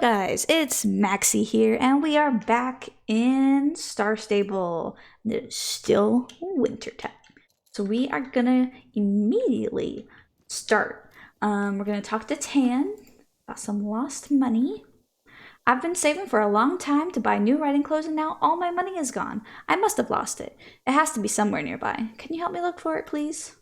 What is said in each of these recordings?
guys, it's Maxie here, and we are back in Star Stable. It's still winter time. So we are gonna immediately start. We're gonna talk to Tan about some lost money. I've been saving for a long time to buy new riding clothes, and now all my money is gone. I must have lost it. It has to be somewhere nearby. Can you help me look for it, please?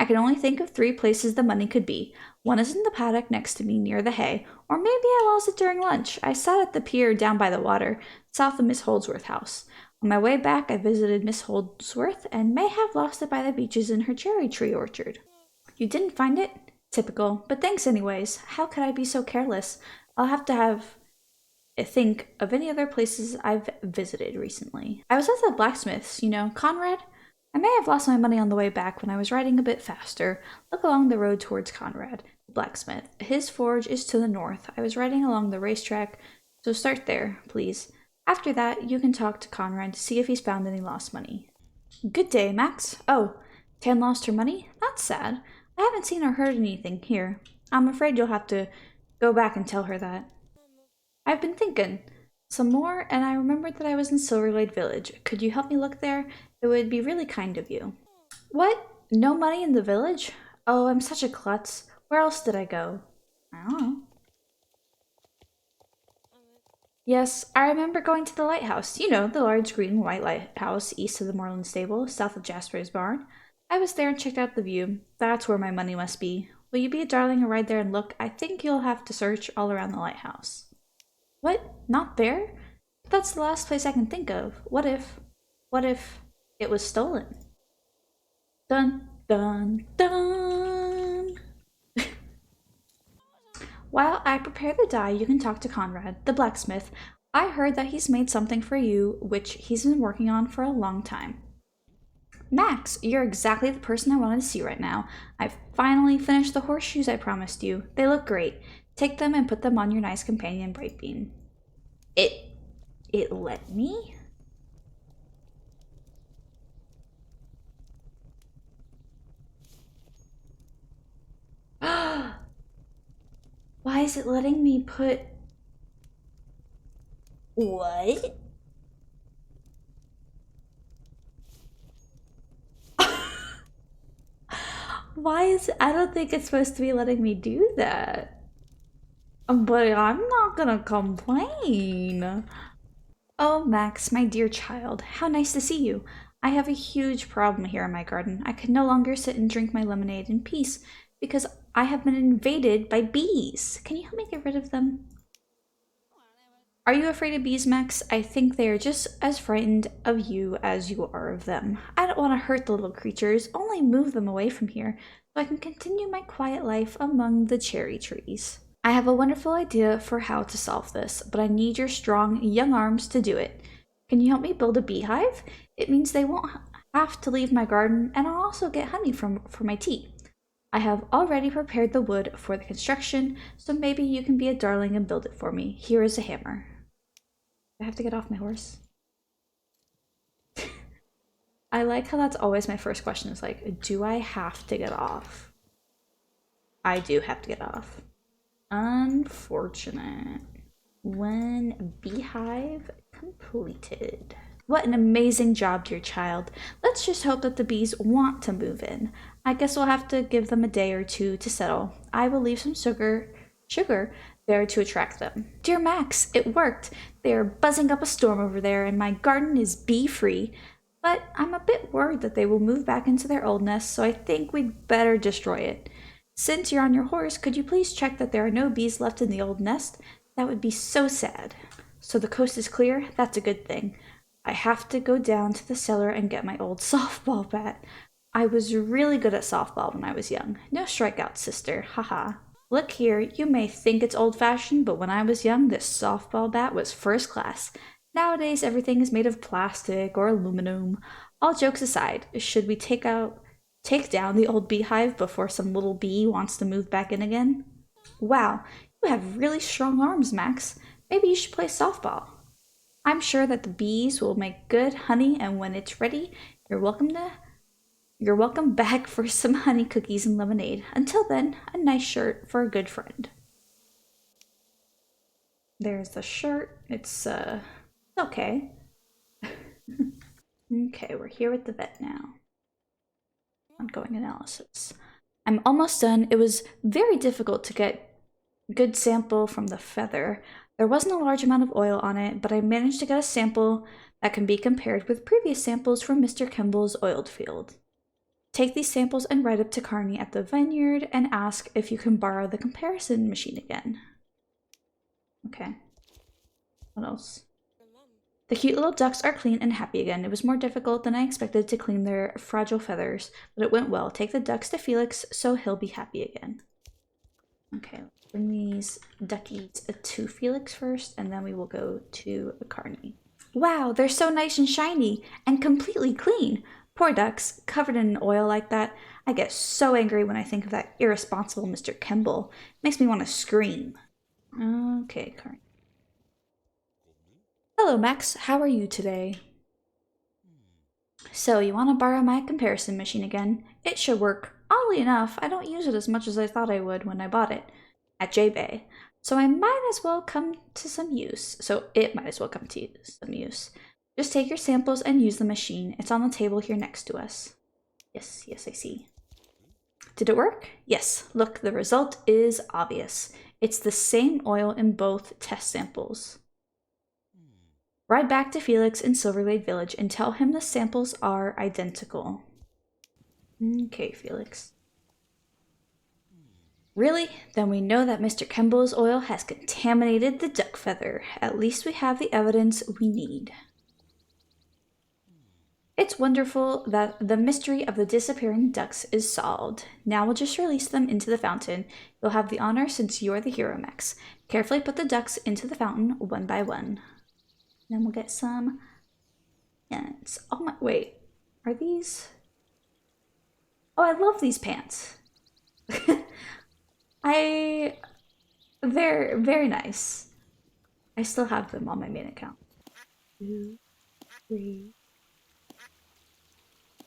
I can only think of 3 places the money could be. One is in the paddock next to me near the hay, or maybe I lost it during lunch. I sat at the pier down by the water, south of Miss Holdsworth's house. On my way back, I visited Miss Holdsworth and may have lost it by the beeches in her cherry tree orchard. You didn't find it? Typical, but thanks anyways. How could I be so careless? I'll have to think of any other places I've visited recently. I was at the blacksmith's, Conrad? I may have lost my money on the way back when I was riding a bit faster. Look along the road towards Conrad, the blacksmith. His forge is to the north. I was riding along the racetrack, so start there, please. After that, you can talk to Conrad to see if he's found any lost money. Good day, Max. Oh, Tan lost her money? That's sad. I haven't seen or heard anything here. I'm afraid you'll have to go back and tell her that. I've been thinking some more, and I remembered that I was in Silverglade village. Could you help me look there? It would be really kind of you. What? No money in the village? Oh, I'm such a klutz. Where else did I go? I don't know. Yes, I remember going to the lighthouse. You know, the large green and white lighthouse east of the Moorland stable, south of Jasper's barn. I was there and checked out the view. That's where my money must be. Will you be a darling and ride there and look? I think you'll have to search all around the lighthouse. What? Not there? But that's the last place I can think of. What if it was stolen? Dun, dun, dun! While I prepare the dye, you can talk to Conrad, the blacksmith. I heard that he's made something for you, which he's been working on for a long time. Max, you're exactly the person I wanted to see right now. I've finally finished the horseshoes I promised you. They look great. Take them and put them on your nice companion, Brightbean. It let me? Why is it letting me put... What? Why is it... I don't think it's supposed to be letting me do that. But I'm not gonna complain. Oh, Max, my dear child, how nice to see you. I have a huge problem here in my garden. I can no longer sit and drink my lemonade in peace because I have been invaded by bees. Can you help me get rid of them? Are you afraid of bees, Max? I think they are just as frightened of you as you are of them. I don't want to hurt the little creatures, only move them away from here so I can continue my quiet life among the cherry trees. I have a wonderful idea for how to solve this, but I need your strong, young arms to do it. Can you help me build a beehive? It means they won't have to leave my garden, and I'll also get honey for my tea. I have already prepared the wood for the construction, so maybe you can be a darling and build it for me. Here is a hammer. I have to get off my horse. I like how that's always my first question is like, do I have to get off? I do have to get off. Unfortunate. When beehive completed. What an amazing job, dear child. Let's just hope that the bees want to move in. I guess we'll have to give them a day or two to settle. I will leave some sugar there to attract them. Dear Max, it worked. They are buzzing up a storm over there, and my garden is bee-free. But I'm a bit worried that they will move back into their old nest, so I think we'd better destroy it. Since you're on your horse, could you please check that there are no bees left in the old nest? That would be so sad. So the coast is clear? That's a good thing. I have to go down to the cellar and get my old softball bat. I was really good at softball when I was young. No strikeouts, sister. Haha. Look here, you may think it's old-fashioned, but when I was young, this softball bat was first class. Nowadays, everything is made of plastic or aluminum. All jokes aside, should we take down the old beehive before some little bee wants to move back in again? Wow, you have really strong arms, Max. Maybe you should play softball. I'm sure that the bees will make good honey, and when it's ready, you're welcome back for some honey cookies and lemonade. Until then, a nice shirt for a good friend. There's the shirt. It's okay. Okay, we're here with the vet now. Ongoing analysis. I'm almost done. It was very difficult to get a good sample from the feather. There wasn't a large amount of oil on it, but I managed to get a sample that can be compared with previous samples from Mr. Kimball's oiled field. Take these samples and write up to Carney at the vineyard and ask if you can borrow the comparison machine again. Okay. What else? The cute little ducks are clean and happy again. It was more difficult than I expected to clean their fragile feathers, but it went well. Take the ducks to Felix so he'll be happy again. Okay, let's bring these duckies to Felix first, and then we will go to Carney. Wow, they're so nice and shiny and completely clean. Poor ducks, covered in oil like that. I get so angry when I think of that irresponsible Mr. Kimball. Makes me want to scream. Okay, Carney. Hello, Max. How are you today? So, you want to borrow my comparison machine again? It should work. Oddly enough, I don't use it as much as I thought I would when I bought it at J-Bay. So it might as well come to some use. Just take your samples and use the machine. It's on the table here next to us. Yes, I see. Did it work? Yes. Look, the result is obvious. It's the same oil in both test samples. Ride back to Felix in Silverglade Village and tell him the samples are identical. Okay, Felix. Really? Then we know that Mr. Kimball's oil has contaminated the duck feather. At least we have the evidence we need. It's wonderful that the mystery of the disappearing ducks is solved. Now we'll just release them into the fountain. You'll have the honor since you're the hero, Max. Carefully put the ducks into the fountain one by one. Then we'll get some pants. Oh my, wait, are these? Oh, I love these pants. They're very nice. I still have them on my main account. 2, 3.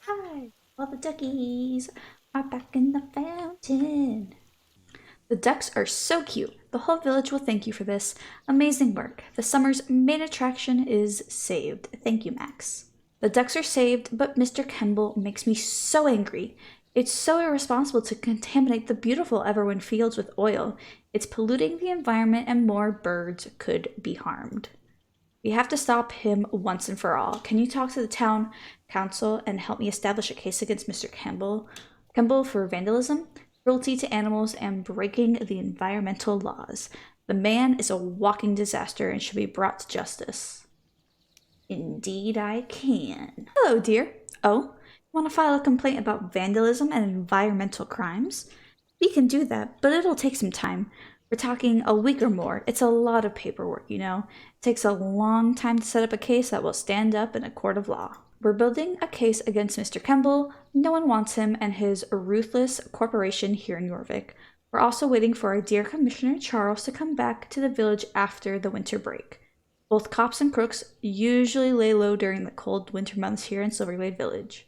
Hi, all the duckies are back in the fountain. The ducks are so cute. The whole village will thank you for this. Amazing work. The summer's main attraction is saved. Thank you, Max. The ducks are saved, but Mr. Kimball makes me so angry. It's so irresponsible to contaminate the beautiful Everwind fields with oil. It's polluting the environment and more birds could be harmed. We have to stop him once and for all. Can you talk to the town council and help me establish a case against Mr. Kimball for vandalism, cruelty to animals, and breaking the environmental laws? The man is a walking disaster and should be brought to justice. Indeed I can. Hello, dear. Oh, you want to file a complaint about vandalism and environmental crimes? We can do that, but it'll take some time. We're talking a week or more. It's a lot of paperwork, you know. It takes a long time to set up a case that will stand up in a court of law. We're building a case against Mr. Kimball. No one wants him and his ruthless corporation here in Jorvik. We're also waiting for our dear Commissioner Charles to come back to the village after the winter break. Both cops and crooks usually lay low during the cold winter months here in Silverglade Village.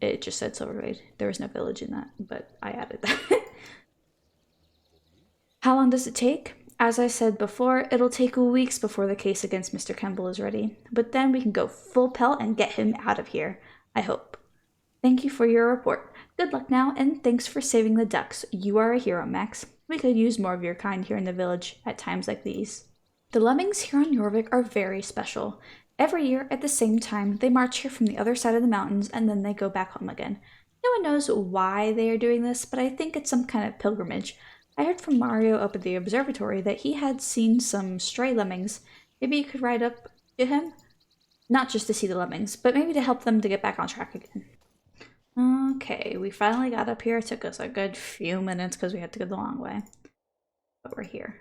It just said Silverglade. There was no village in that, but I added that. How long does it take? As I said before, it'll take weeks before the case against Mr. Kimball is ready. But then we can go full pelt and get him out of here. I hope. Thank you for your report. Good luck now, and thanks for saving the ducks. You are a hero, Max. We could use more of your kind here in the village at times like these. The lemmings here on Jorvik are very special. Every year at the same time, they march here from the other side of the mountains and then they go back home again. No one knows why they are doing this, but I think it's some kind of pilgrimage. I heard from Mario up at the observatory that he had seen some stray lemmings. Maybe you could ride up to him? Not just to see the lemmings, but maybe to help them to get back on track again. Okay, we finally got up here. It took us a good few minutes because we had to go the long way. But we're here.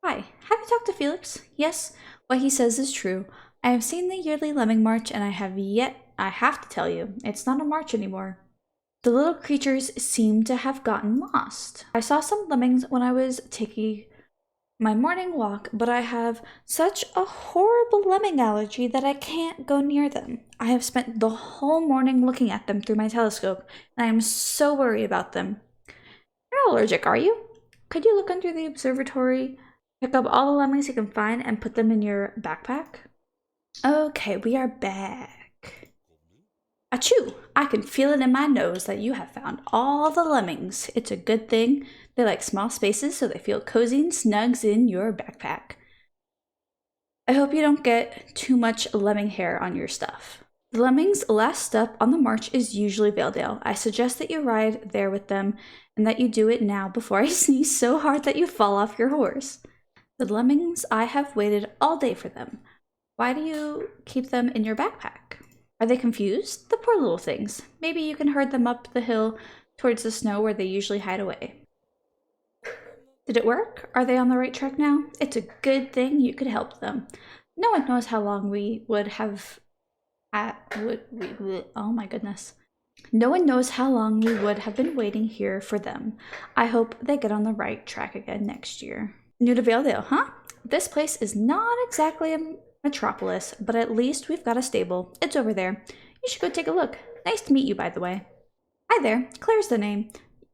Hi, have you talked to Felix? Yes, what he says is true. I have seen the yearly lemming march and I have to tell you, it's not a march anymore. The little creatures seem to have gotten lost. I saw some lemmings when I was taking my morning walk, but I have such a horrible lemming allergy that I can't go near them. I have spent the whole morning looking at them through my telescope, and I am so worried about them. You're not allergic, are you? Could you look under the observatory Pick up all the lemmings you can find and put them in your backpack. Okay, we are back. Achoo! I can feel it in my nose that you have found all the lemmings. It's a good thing. They like small spaces, so they feel cozy and snugs in your backpack. I hope you don't get too much lemming hair on your stuff. The lemmings' last stop on the march is usually Valedale. I suggest that you ride there with them and that you do it now before I sneeze so hard that you fall off your horse. The lemmings, I have waited all day for them. Why do you keep them in your backpack? Are they confused? The poor little things. Maybe you can herd them up the hill towards the snow where they usually hide away. Did it work? Are they on the right track now? It's a good thing you could help them. No one knows how long we would have oh my goodness. No one knows how long we would have been waiting here for them. I hope they get on the right track again next year. New to Valedale, huh? This place is not exactly a metropolis, but at least we've got a stable. It's over there. You should go take a look. Nice to meet you, by the way. Hi there, Claire's the name.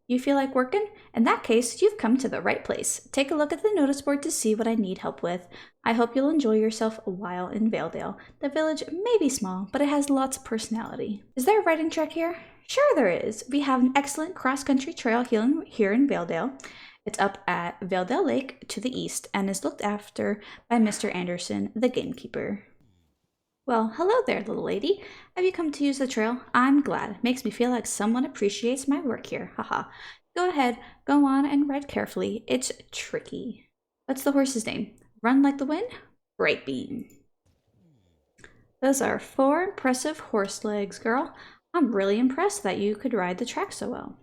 You feel like working? In that case, you've come to the right place. Take a look at the notice board to see what I need help with. I hope you'll enjoy yourself a while in Valedale. The village may be small, but it has lots of personality. Is there a riding track here? Sure there is. We have an excellent cross-country trail here in Valedale. It's up at Valedale Lake to the east and is looked after by Mr. Anderson, the gamekeeper. Well, hello there, little lady. Have you come to use the trail? I'm glad. Makes me feel like someone appreciates my work here. Haha. Go ahead, go on and ride carefully. It's tricky. What's the horse's name? Run like the wind? Bright Beam. Those are 4 impressive horse legs, girl. I'm really impressed that you could ride the track so well.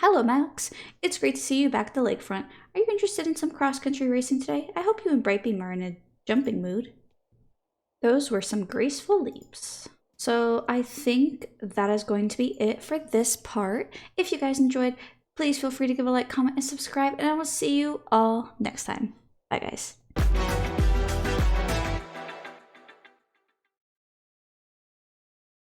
Hello, Max. It's great to see you back at the lakefront. Are you interested in some cross-country racing today? I hope you and Bright Beam are in a jumping mood. Those were some graceful leaps. So I think that is going to be it for this part. If you guys enjoyed, please feel free to give a like, comment, and subscribe, and I will see you all next time. Bye, guys.